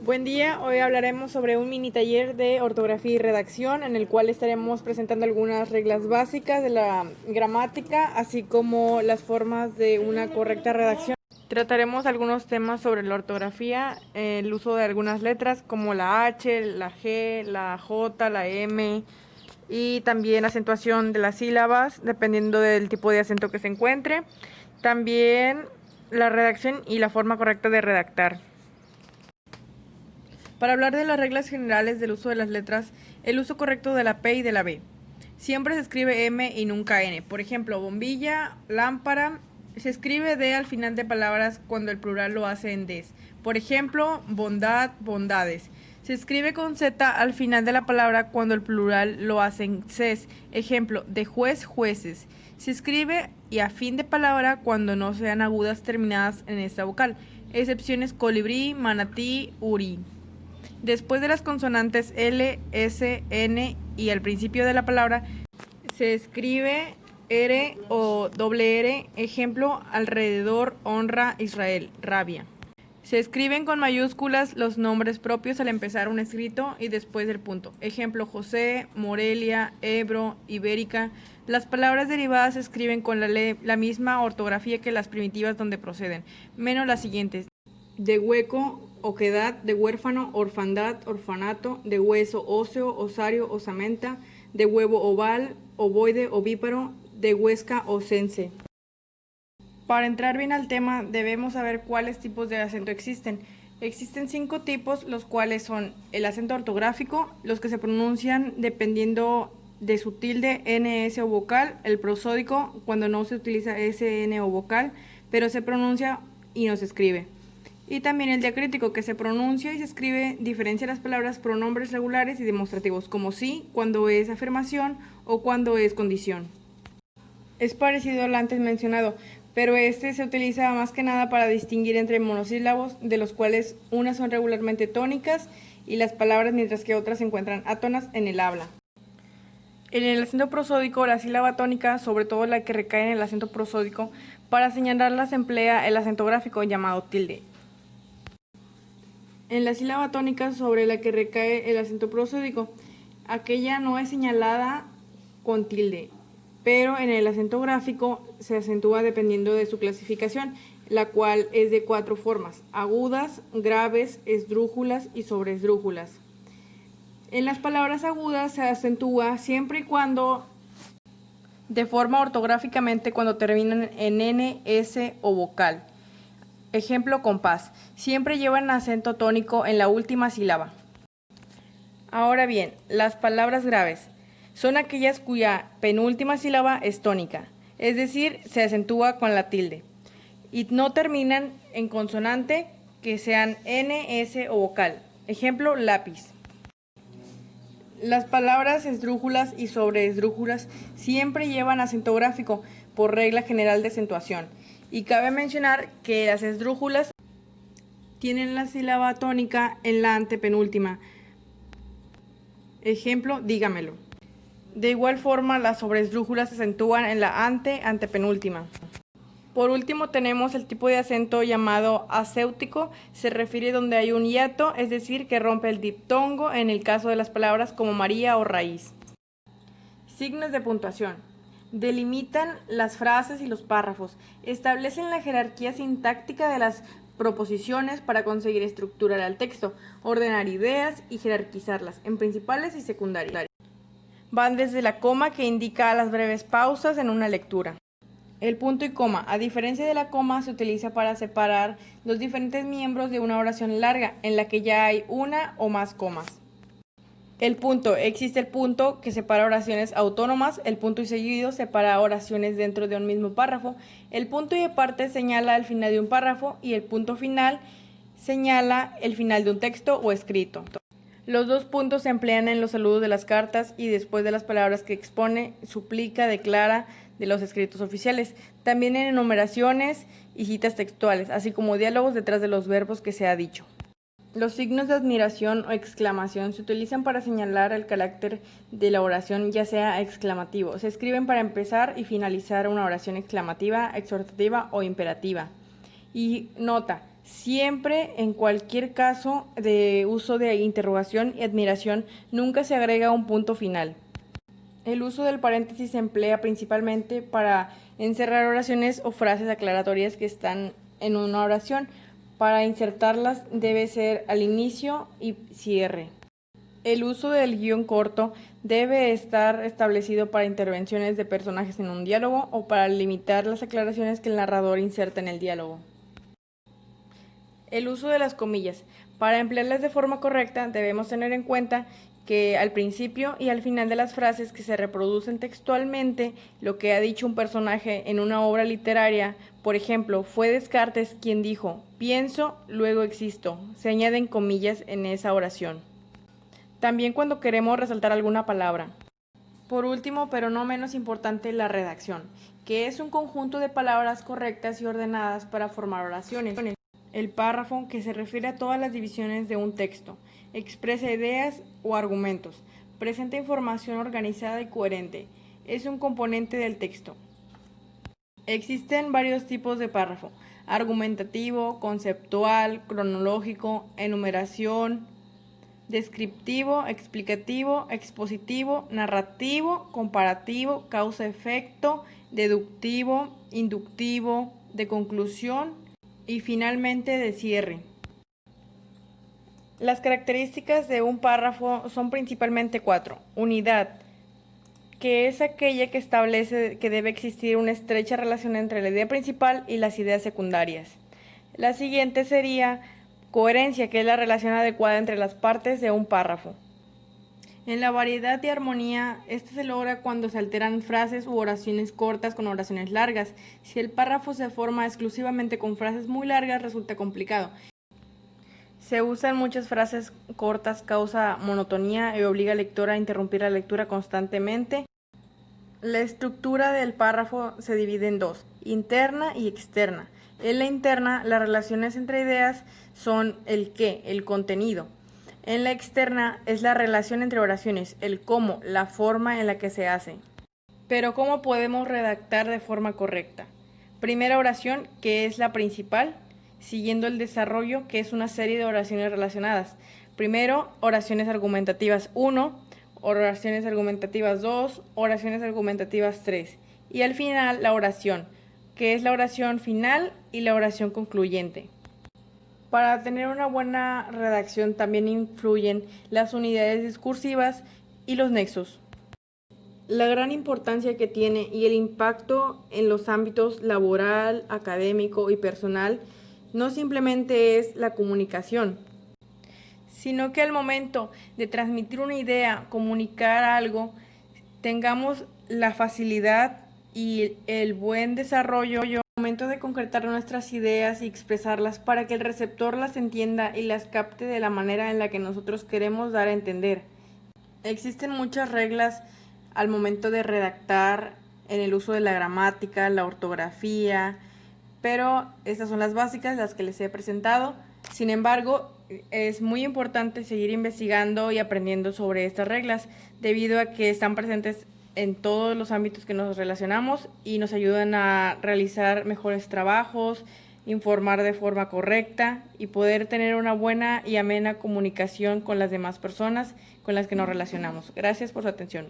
Buen día, hoy hablaremos sobre un mini taller de ortografía y redacción en el cual estaremos presentando algunas reglas básicas de la gramática, así como las formas de una correcta redacción. Trataremos algunos temas sobre la ortografía, el uso de algunas letras como la H, la G, la J, la M y también acentuación de las sílabas dependiendo del tipo de acento que se encuentre. También la redacción y la forma correcta de redactar. Para hablar de las reglas generales del uso de las letras, el uso correcto de la P y de la B. Siempre se escribe M y nunca N. Por ejemplo, bombilla, lámpara. Se escribe D al final de palabras cuando el plural lo hace en Ds. Por ejemplo, bondad, bondades. Se escribe con Z al final de la palabra cuando el plural lo hace en Cs. Ejemplo, de juez, jueces. Se escribe y a fin de palabra cuando no sean agudas terminadas en esta vocal. Excepciones colibrí, manatí, uri. Después de las consonantes L, S, N y al principio de la palabra se escribe R o doble R. Ejemplo, alrededor, honra, Israel, rabia. Se escriben con mayúsculas los nombres propios al empezar un escrito y después del punto. Ejemplo, José, Morelia, Ebro, Ibérica. Las palabras derivadas se escriben con la misma ortografía que las primitivas donde proceden, menos las siguientes: de hueco, oquedad, de huérfano, orfandad, orfanato, de hueso, óseo, osario, osamenta, de huevo, oval, ovoide, ovíparo, de huesca, osense. Para entrar bien al tema, debemos saber cuáles tipos de acento existen. Existen 5 tipos, los cuales son el acento ortográfico, los que se pronuncian dependiendo de su tilde, ns o vocal, el prosódico, cuando no se utiliza sn o vocal, pero se pronuncia y no se escribe. Y también el diacrítico, que se pronuncia y se escribe, diferencia las palabras pronombres regulares y demostrativos, como sí, cuando es afirmación o cuando es condición. Es parecido al antes mencionado, pero este se utiliza más que nada para distinguir entre monosílabos, de los cuales unas son regularmente tónicas y las palabras, mientras que otras se encuentran átonas en el habla. En el acento prosódico, la sílaba tónica, sobre todo la que recae en el acento prosódico, para señalarla se emplea el acento gráfico llamado tilde. En la sílaba tónica sobre la que recae el acento prosódico, aquella no es señalada con tilde, pero en el acento gráfico se acentúa dependiendo de su clasificación, la cual es de 4 formas: agudas, graves, esdrújulas y sobreesdrújulas. En las palabras agudas se acentúa siempre y cuando de forma ortográficamente cuando terminan en n, s o vocal. Ejemplo, compás. Siempre llevan acento tónico en la última sílaba. Ahora bien, las palabras graves son aquellas cuya penúltima sílaba es tónica, es decir, se acentúa con la tilde, y no terminan en consonante, que sean n, s o vocal. Ejemplo, lápiz. Las palabras esdrújulas y sobreesdrújulas siempre llevan acento gráfico por regla general de acentuación. Y cabe mencionar que las esdrújulas tienen la sílaba tónica en la antepenúltima. Ejemplo, dígamelo. De igual forma, las sobreesdrújulas se acentúan en la antepenúltima. Por último, tenemos el tipo de acento llamado acéutico. Se refiere donde hay un hiato, es decir, que rompe el diptongo en el caso de las palabras como María o raíz. Signos de puntuación. Delimitan las frases y los párrafos. Establecen la jerarquía sintáctica de las proposiciones para conseguir estructurar al texto, ordenar ideas y jerarquizarlas en principales y secundarias. Van desde la coma, que indica las breves pausas en una lectura. El punto y coma, a diferencia de la coma, se utiliza para separar los diferentes miembros de una oración larga en la que ya hay una o más comas. El punto, existe el punto que separa oraciones autónomas, el punto y seguido separa oraciones dentro de un mismo párrafo, el punto y aparte señala el final de un párrafo y el punto final señala el final de un texto o escrito. Los 2 puntos se emplean en los saludos de las cartas y después de las palabras que expone, suplica, declara de los escritos oficiales, también en enumeraciones y citas textuales, así como diálogos detrás de los verbos que se ha dicho. Los signos de admiración o exclamación se utilizan para señalar el carácter de la oración, ya sea exclamativo. Se escriben para empezar y finalizar una oración exclamativa, exhortativa o imperativa. Y nota, Siempre, en cualquier caso de uso de interrogación y admiración, nunca se agrega un punto final. El uso del paréntesis se emplea principalmente para encerrar oraciones o frases aclaratorias que están en una oración. Para insertarlas debe ser al inicio y cierre. El uso del guión corto debe estar establecido para intervenciones de personajes en un diálogo o para limitar las aclaraciones que el narrador inserta en el diálogo. El uso de las comillas. Para emplearlas de forma correcta debemos tener en cuenta que al principio y al final de las frases que se reproducen textualmente lo que ha dicho un personaje en una obra literaria, por ejemplo, fue Descartes quien dijo, pienso, luego existo, se añaden comillas en esa oración. También cuando queremos resaltar alguna palabra. Por último, pero no menos importante, la redacción, que es un conjunto de palabras correctas y ordenadas para formar oraciones. El párrafo, que se refiere a todas las divisiones de un texto, expresa ideas o argumentos, presenta información organizada y coherente, es un componente del texto. Existen varios tipos de párrafo: argumentativo, conceptual, cronológico, enumeración, descriptivo, explicativo, expositivo, narrativo, comparativo, causa-efecto, deductivo, inductivo, de conclusión y finalmente de cierre. Las características de un párrafo son principalmente 4. Unidad, que es aquella que establece que debe existir una estrecha relación entre la idea principal y las ideas secundarias. La siguiente sería coherencia, que es la relación adecuada entre las partes de un párrafo. En la variedad y armonía, esta se logra cuando se alternan frases u oraciones cortas con oraciones largas. Si el párrafo se forma exclusivamente con frases muy largas, resulta complicado. Se usan muchas frases cortas, causa monotonía y obliga al lector a interrumpir la lectura constantemente. La estructura del párrafo se divide en dos, interna y externa. En la interna, las relaciones entre ideas son el qué, el contenido. En la externa es la relación entre oraciones, el cómo, la forma en la que se hace. Pero ¿cómo podemos redactar de forma correcta? Primera oración, que es la principal, siguiendo el desarrollo, que es una serie de oraciones relacionadas. Primero, oraciones argumentativas 1, oraciones argumentativas 2, oraciones argumentativas 3. Y al final, la oración, que es la oración final y la oración concluyente. Para tener una buena redacción también influyen las unidades discursivas y los nexos. La gran importancia que tiene y el impacto en los ámbitos laboral, académico y personal no simplemente es la comunicación, sino que al momento de transmitir una idea, comunicar algo, tengamos la facilidad y el buen desarrollo al momento de concretar nuestras ideas y expresarlas para que el receptor las entienda y las capte de la manera en la que nosotros queremos dar a entender. Existen muchas reglas al momento de redactar en el uso de la gramática, la ortografía, pero estas son las básicas, las que les he presentado. Sin embargo, es muy importante seguir investigando y aprendiendo sobre estas reglas, debido a que están presentes en todos los ámbitos que nos relacionamos y nos ayudan a realizar mejores trabajos, informar de forma correcta y poder tener una buena y amena comunicación con las demás personas con las que nos relacionamos. Gracias por su atención.